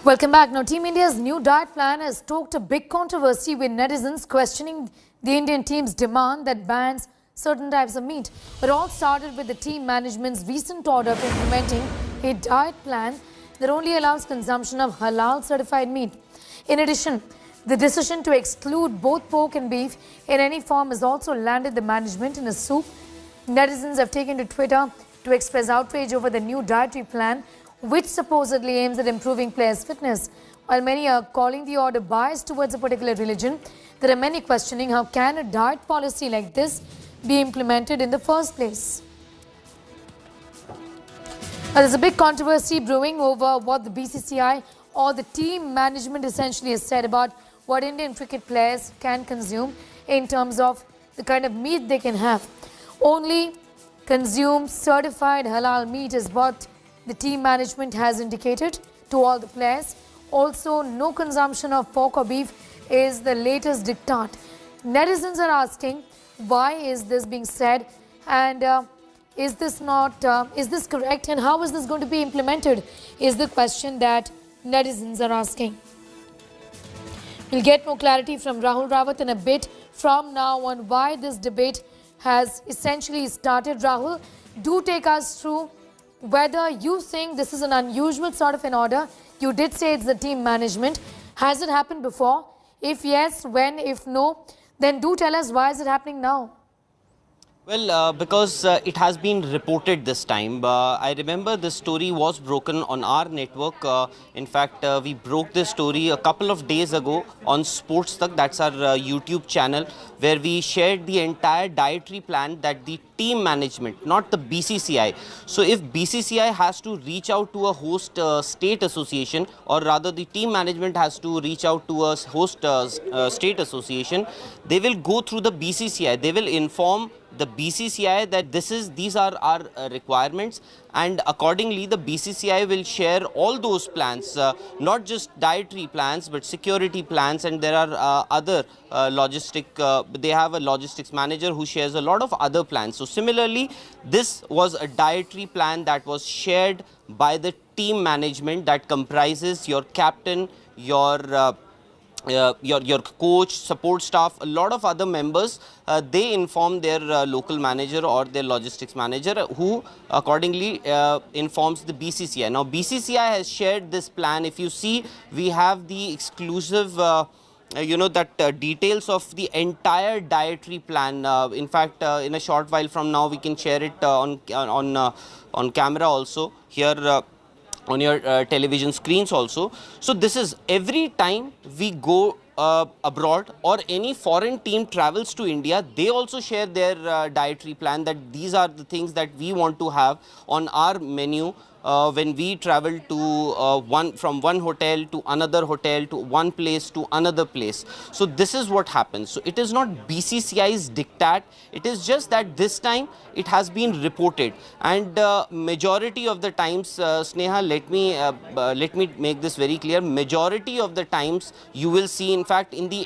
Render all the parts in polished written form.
Welcome back. Now, Team India's new diet plan has stoked a big controversy with netizens questioning the Indian team's demand that bans certain types of meat. It all started with the team management's recent order for implementing a diet plan that only allows consumption of halal certified meat. In addition, the decision to exclude both pork and beef in any form has also landed the management in a soup. Netizens have taken to Twitter to express outrage over the new dietary plan, which supposedly aims at improving players' fitness. While many are calling the order biased towards a particular religion, there are many questioning how can a diet policy like this be implemented in the first place. Now, there's a big controversy brewing over what the BCCI or the team management essentially has said about what Indian cricket players can consume in terms of the kind of meat they can have. Only consume certified halal meat is what the team management has indicated to all the players. Also, no consumption of pork or beef is the latest diktat. Netizens are asking, why is this being said, and is this correct, and how is this going to be implemented is the question that netizens are asking. We'll get more clarity from Rahul Rawat in a bit from now on why this debate has essentially started. Rahul, do take us through whether you think this is an unusual sort of an order. You did say it's the team management. Has it happened before? If yes, when? If no, then do tell us why is it happening now? Well, because it has been reported this time. I remember this story was broken on our network. In fact, we broke this story a couple of days ago on Sports Tak, that's our YouTube channel, where we shared the entire dietary plan that the team management, not the BCCI. So if BCCI has to reach out to a host state association, or rather the team management has to reach out to a host state association, they will go through the BCCI. They will inform the BCCI that these are our requirements, and accordingly the BCCI will share all those plans, not just dietary plans but security plans, and there are other they have a logistics manager who shares a lot of other plans. So similarly, this was a dietary plan that was shared by the team management that comprises your captain, your coach, support staff, a lot of other members. They inform their local manager or their logistics manager, who accordingly informs the BCCI. Now, BCCI has shared this plan. If you see, we have the exclusive details of the entire dietary plan. In fact, in a short while from now, we can share it on camera also here. On your television screens also. So this is every time we go abroad or any foreign team travels to India, they also share their dietary plan, that these are the things that we want to have on our menu when we travel to from one hotel to another hotel, to one place to another place. So this is what happens. So it is not BCCI's diktat. It is just that this time it has been reported, and majority of the times, Sneha, let me make this very clear. Majority of the times you will see, in fact, in the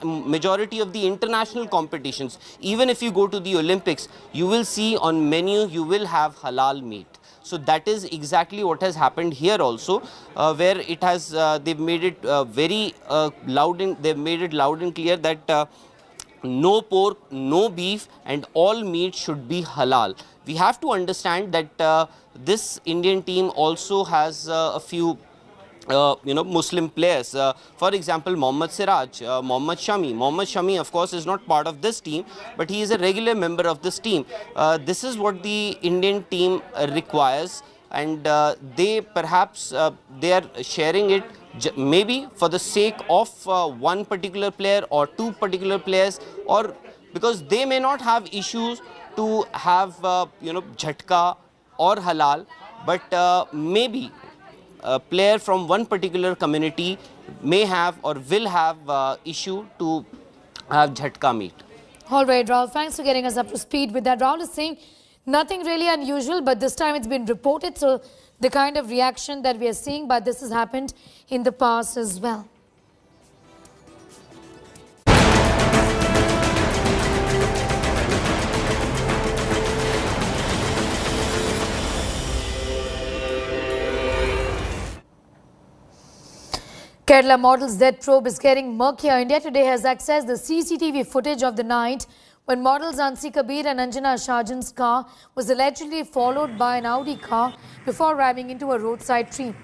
majority of the international competitions, even if you go to the Olympics, you will see on menu you will have halal meat. So that is exactly what has happened here also, where it has they've made it very loud and clear that no pork, no beef, and all meat should be halal. We have to understand that this Indian team also has a few Muslim players. For example, Mohammad Siraj, Mohammad Shami. Mohammad Shami, of course, is not part of this team, but he is a regular member of this team. This is what the Indian team requires, and they perhaps they are sharing it maybe for the sake of one particular player or two particular players, or because they may not have issues to have jhatka or halal, but maybe a player from one particular community may have or will have issue to have jhatka meat. All right, Rahul, thanks for getting us up to speed with that. Rahul is saying nothing really unusual, but this time it's been reported. So the kind of reaction that we are seeing, but this has happened in the past as well. Kerala model's death probe is getting murkier. India Today has accessed the CCTV footage of the night when model Zansi Kabir and Anjana Shahjan's car was allegedly followed by an Audi car before ramming into a roadside tree.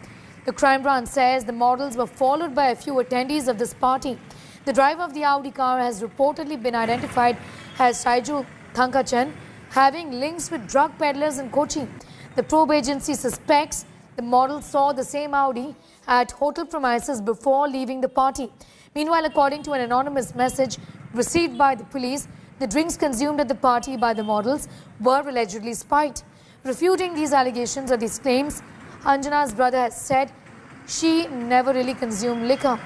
The crime branch says the models were followed by a few attendees of this party. The driver of the Audi car has reportedly been identified as Saiju Thankachan, having links with drug peddlers in Kochi. The probe agency suspects the model saw the same Audi at hotel premises before leaving the party. Meanwhile, according to an anonymous message received by the police, the drinks consumed at the party by the models were allegedly spiked. Refuting these allegations or these claims, Anjana's brother has said she never really consumed liquor.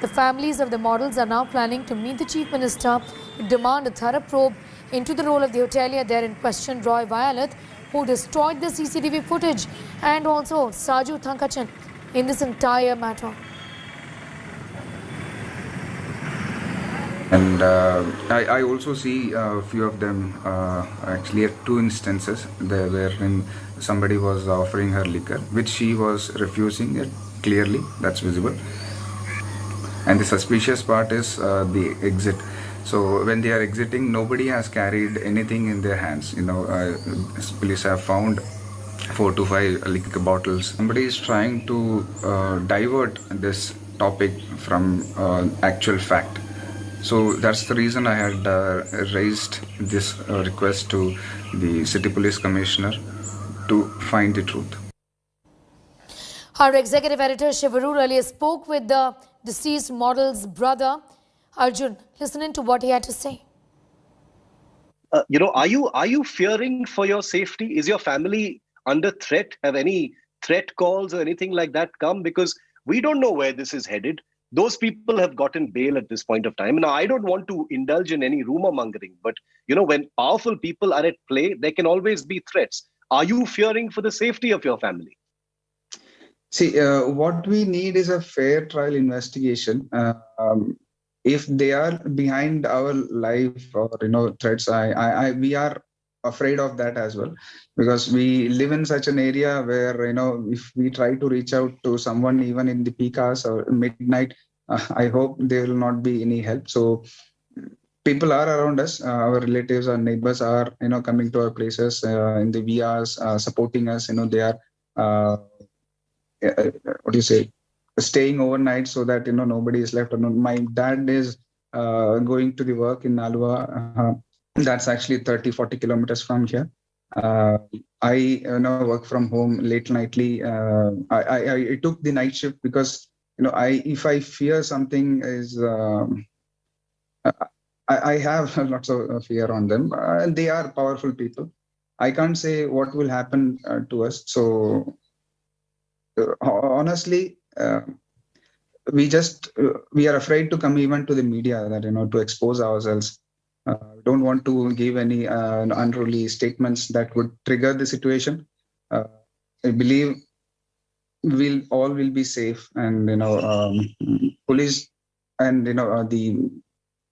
The families of the models are now planning to meet the Chief Minister to demand a thorough probe into the role of the hotelier there in question, Roy Violet, who destroyed the CCTV footage, and also Saju Thankachan in this entire matter. And I also see a few of them, actually at two instances, there wherein somebody was offering her liquor, which she was refusing it clearly, that's visible. And the suspicious part is the exit. So when they are exiting, nobody has carried anything in their hands. Police have found 4 to 5 liquor bottles. Somebody is trying to divert this topic from actual fact. So that's the reason I had raised this request to the City Police Commissioner to find the truth. Our executive editor Shivaru earlier spoke with the deceased model's brother, Arjun. Listen in to what he had to say. Are you fearing for your safety? Is your family under threat? Have any threat calls or anything like that come? Because we don't know where this is headed. Those people have gotten bail at this point of time. Now, I don't want to indulge in any rumor mongering, but when powerful people are at play, there can always be threats. Are you fearing for the safety of your family? See, what we need is a fair trial investigation. If they are behind our life or threats, we are afraid of that as well, because we live in such an area where if we try to reach out to someone even in the peak hours or midnight, I hope there will not be any help. So people are around us, our relatives, our neighbors are coming to our places in the VRs, supporting us. They are staying overnight so that nobody is left alone. My dad is going to the work in Alwa. That's actually 30-40 kilometers from here. I work from home late nightly. I took the night shift because if I fear something is I have lots of fear on them, and they are powerful people. I can't say what will happen to us. So honestly, we are afraid to come even to the media, that to expose ourselves. Don't want to give any unruly statements that would trigger the situation. I believe we'll all will be safe, and police and the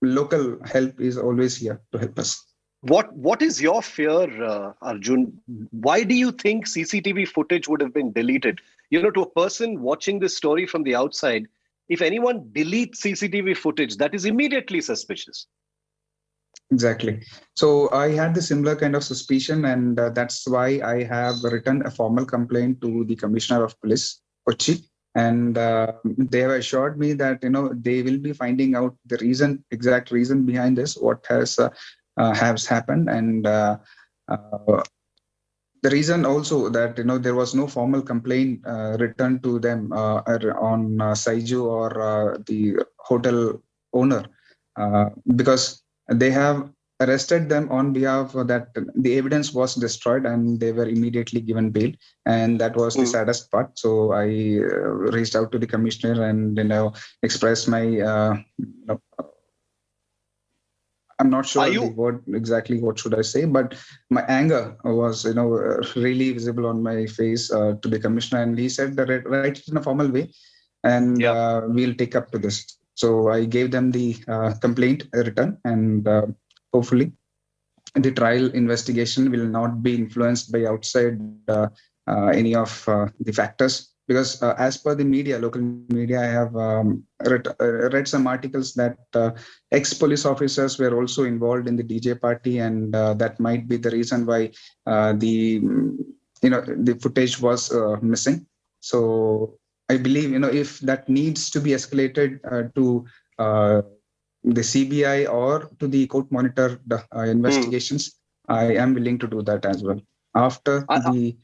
local help is always here to help us. What is your fear, Arjun? Why do you think CCTV footage would have been deleted? To a person watching this story from the outside, if anyone deletes CCTV footage, that is immediately suspicious. Exactly. So I had the similar kind of suspicion, and that's why I have written a formal complaint to the Commissioner of Police, Kochi, and they have assured me that they will be finding out the exact reason behind this, what has happened, and the reason also that there was no formal complaint written to them on Saiju or the hotel owner, because they have arrested them on behalf of that. The evidence was destroyed and they were immediately given bail, and that was the saddest part. So I reached out to the commissioner and expressed my I'm not sure the word exactly what should I say, but my anger was really visible on my face to the commissioner, and he said that write it in a formal way, and we'll take up to this. So I gave them the complaint written, and hopefully the trial investigation will not be influenced by outside any of the factors. because as per the media, local media, I have read some articles that ex-police officers were also involved in the DJ party, and that might be the reason why the footage was missing. So I believe, if that needs to be escalated to the CBI or to the court monitored investigations, I am willing to do that as well after the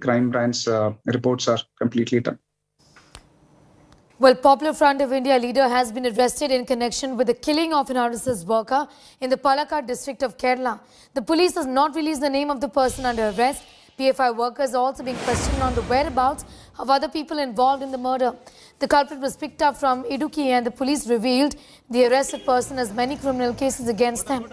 crime branch reports are completely done. Well, Popular Front of India leader has been arrested in connection with the killing of an RSS worker in the Palakkad district of Kerala. The police has not released the name of the person under arrest. PFI workers are also being questioned on the whereabouts of other people involved in the murder. The culprit was picked up from Idukki, and the police revealed the arrested person has many criminal cases against them.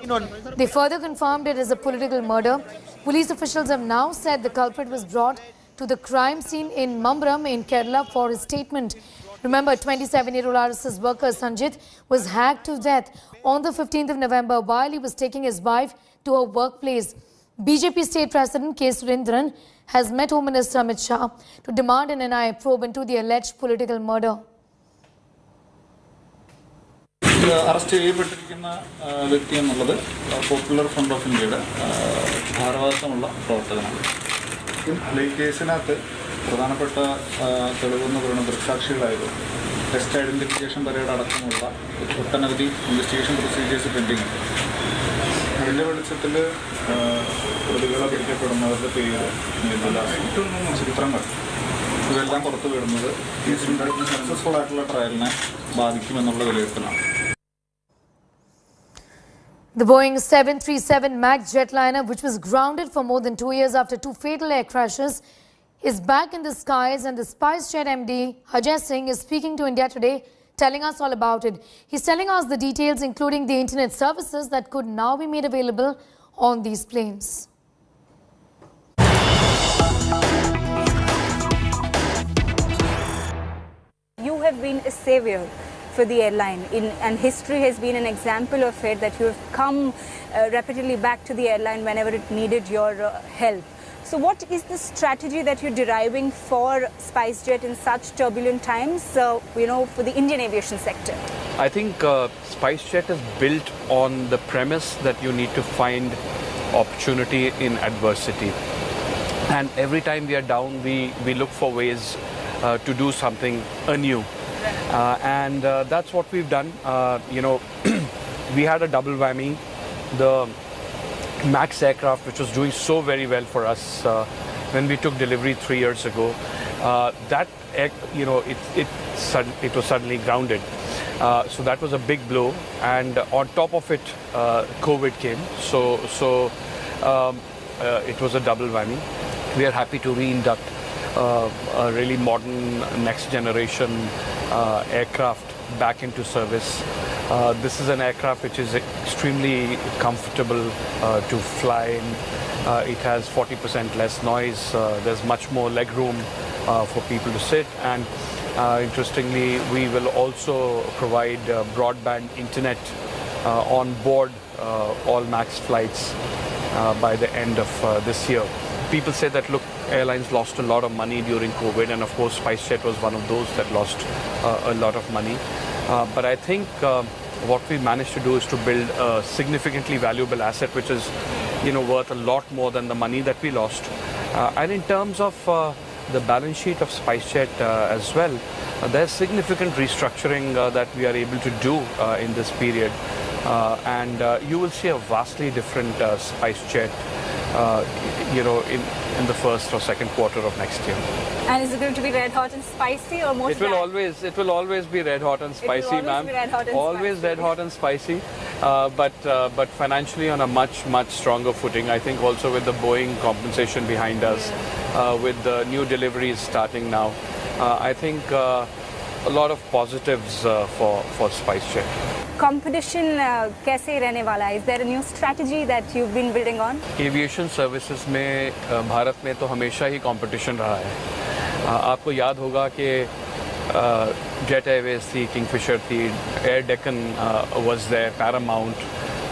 They further confirmed it as a political murder. Police officials have now said the culprit was brought to the crime scene in Mambram in Kerala for his statement. Remember, 27-year-old RSS worker Sanjit was hacked to death on the 15th of November while he was taking his wife to her workplace. BJP State President K. Surendran has met Home Minister Amit Shah to demand an NIA probe into the alleged political murder. Arrest ചെയ്യപ്പെട്ടിരിക്കുന്ന വ്യക്തി എന്നുള്ളത് popular front of ഇന്ത്യയുടെ ഭാരവാഹിത്വമുള്ള പ്രവർത്തകനാണ്. ഈ കേസിനകത്ത് പ്രധാനപ്പെട്ട തെളിവെന്ന് പറയുന്ന ദൃക്സാക്ഷികളായത് test identification parade അടക്കമുള്ള ഒട്ടനവധി ഇൻവെസ്റ്റിഗേഷൻ പ്രൊസീജിയേഴ്സ് പെൻഡിങ് ഉണ്ട്. അതിൻ്റെ വെളിച്ചത്തിൽ പ്രതികളെ പിടിക്കപ്പെടുന്നവരുടെ പേര്, ചിത്രങ്ങൾ ഇതെല്ലാം പുറത്തു വിടുന്നത് കേസിൻ്റെ സക്സസ്ഫുൾ ആയിട്ടുള്ള ട്രയലിനെ ബാധിക്കുമെന്നുള്ള വിലയിരുത്തലാണ്. The Boeing 737 MAX jetliner, which was grounded for more than 2 years after 2 fatal air crashes, is back in the skies, and the SpiceJet MD Ajay Singh is speaking to India Today, telling us all about it. He's telling us the details, including the internet services that could now be made available on these planes. You have been a savior for the airline, and history has been an example of it, that you have come repeatedly back to the airline whenever it needed your help. So what is the strategy that you're deriving for SpiceJet in such turbulent times, for the Indian aviation sector? I think SpiceJet is built on the premise that you need to find opportunity in adversity. And every time we are down, we look for ways to do something anew. And that's what we've done. We had a double whammy. The MAX aircraft, which was doing so very well for us when we took delivery 3 years ago, it was suddenly grounded. So that was a big blow, and on top of it, COVID came. So it was a double whammy. We are happy to reinduct a really modern, next generation aircraft back into service. This is an aircraft which is extremely comfortable to fly in. It has 40% less noise. There's much more leg room for people to sit, and interestingly, we will also provide broadband internet on board all MAX flights by the end of this year. People say that, look, airlines lost a lot of money during COVID, and of course SpiceJet was one of those that lost a lot of money. But I think what we managed to do is to build a significantly valuable asset, which is worth a lot more than the money that we lost. And in terms of the balance sheet of SpiceJet as well, there's significant restructuring that we are able to do in this period. And you will see a vastly different SpiceJet in the first or second quarter of next year. And is it going to be red hot and spicy, or more? It will always be red hot and spicy, ma'am. Always red hot and spicy, but financially on a much stronger footing. I think also with the Boeing compensation behind us, with the new deliveries starting now, I think a lot of positives for SpiceJet. Competition kaise rehne wala hai? Is there a new strategy that you've been building on? Aviation services में भारत में तो हमेशा ही competition रहा है. आपको याद होगा कि जेट एयरवेज थी, किंगफिशर थी, air Deccan was there, Paramount,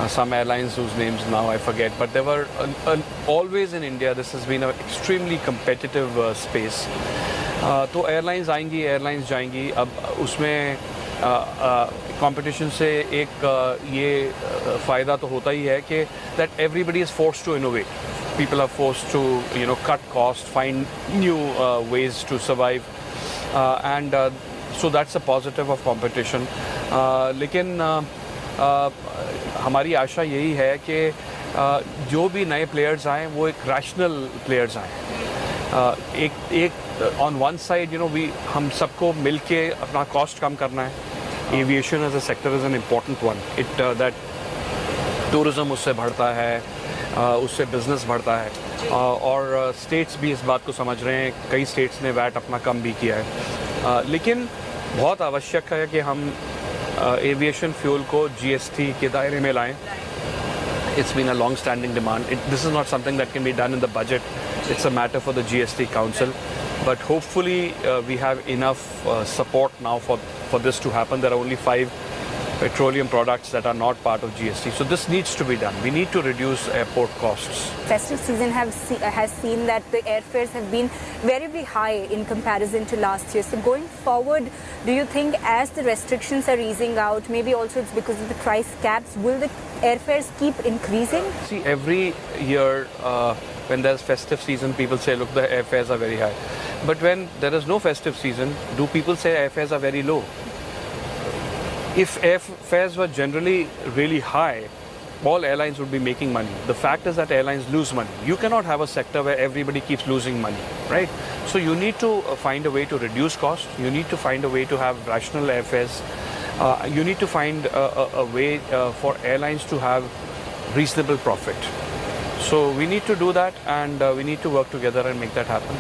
some airlines whose names now I forget, but there were always in India. This has been an extremely competitive space. तो एयरलाइंस आएंगी, एयरलाइंस जाएंगी. अब उसमें कंपटीशन से एक ये फ़ायदा तो होता ही है कि that everybody is forced to innovate. People are forced to cut costs, find new ways to survive, and so that's a positive of competition. लेकिन हमारी आशा यही है कि जो भी नए प्लेयर्स आएँ वो एक रैशनल प्लेयर्स आएँ. एक ऑन वन साइड हम सबको मिलके अपना कॉस्ट कम करना है. Aviation as a sector is an important one. It that tourism उससे बढ़ता है, उससे बिज़नेस बढ़ता है, और स्टेट्स भी इस बात को समझ रहे हैं. कई स्टेट्स ने वैट अपना कम भी किया है. लेकिन बहुत आवश्यक है कि हम एविएशन फ्यूल को GST के दायरे में लाएं. It's been a long-standing demand. This is not something that can be done in the budget. It's a matter for the GST Council. But hopefully we have enough support now for this to happen. There are only 5 petroleum products that are not part of GST. So this needs to be done. We need to reduce airport costs. Festive season has seen that the airfares have been very high in comparison to last year. So going forward, do you think as the restrictions are easing out, maybe also it's because of the price caps, will the airfares keep increasing? See, every year when there's festive season, people say, look, the airfares are very high. But when there is no festive season, do people say airfares are very low? If airfares were generally really high, all airlines would be making money. The fact is that airlines lose money. You cannot have a sector where everybody keeps losing money, right? So you need to find a way to reduce costs. You need to find a way to have rational airfares. You need to find a way for airlines to have reasonable profit. So we need to do that, and we need to work together and make that happen.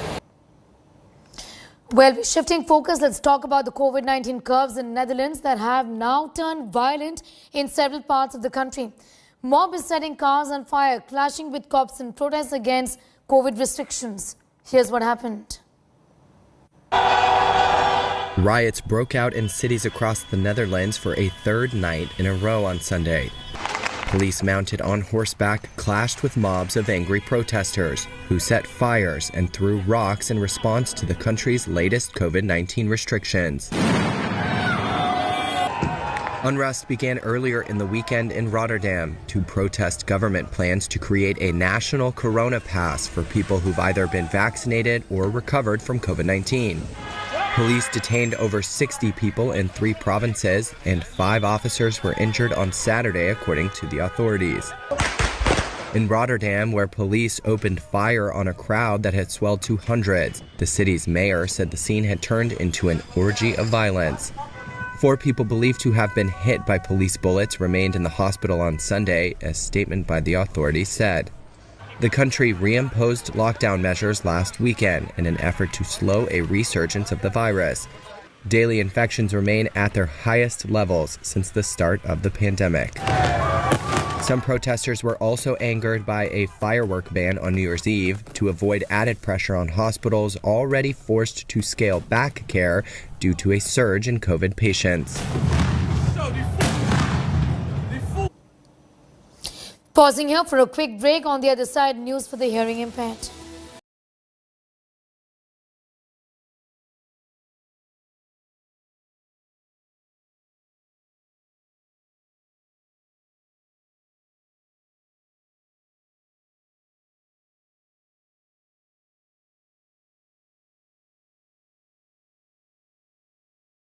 Well, shifting focus, let's talk about the COVID-19 curves in Netherlands that have now turned violent in several parts of the country. Mob is setting cars on fire, clashing with cops in protests against COVID restrictions. Here's what happened. Riots broke out in cities across the Netherlands for a third night in a row on Sunday. Police mounted on horseback clashed with mobs of angry protesters who set fires and threw rocks in response to the country's latest COVID-19 restrictions. Unrest began earlier in the weekend in Rotterdam to protest government plans to create a national corona pass for people who've either been vaccinated or recovered from COVID-19. Police detained over 60 people in 3 provinces, and 5 officers were injured on Saturday, according to the authorities. In Rotterdam, where police opened fire on a crowd that had swelled to hundreds, the city's mayor said the scene had turned into an orgy of violence. 4 people believed to have been hit by police bullets remained in the hospital on Sunday, a statement by the authorities said. The country reimposed lockdown measures last weekend in an effort to slow a resurgence of the virus. Daily infections remain at their highest levels since the start of the pandemic. Some protesters were also angered by a firework ban on New Year's Eve to avoid added pressure on hospitals already forced to scale back care due to a surge in COVID patients. Pausing here for a quick break. On the other side, news for the hearing impaired.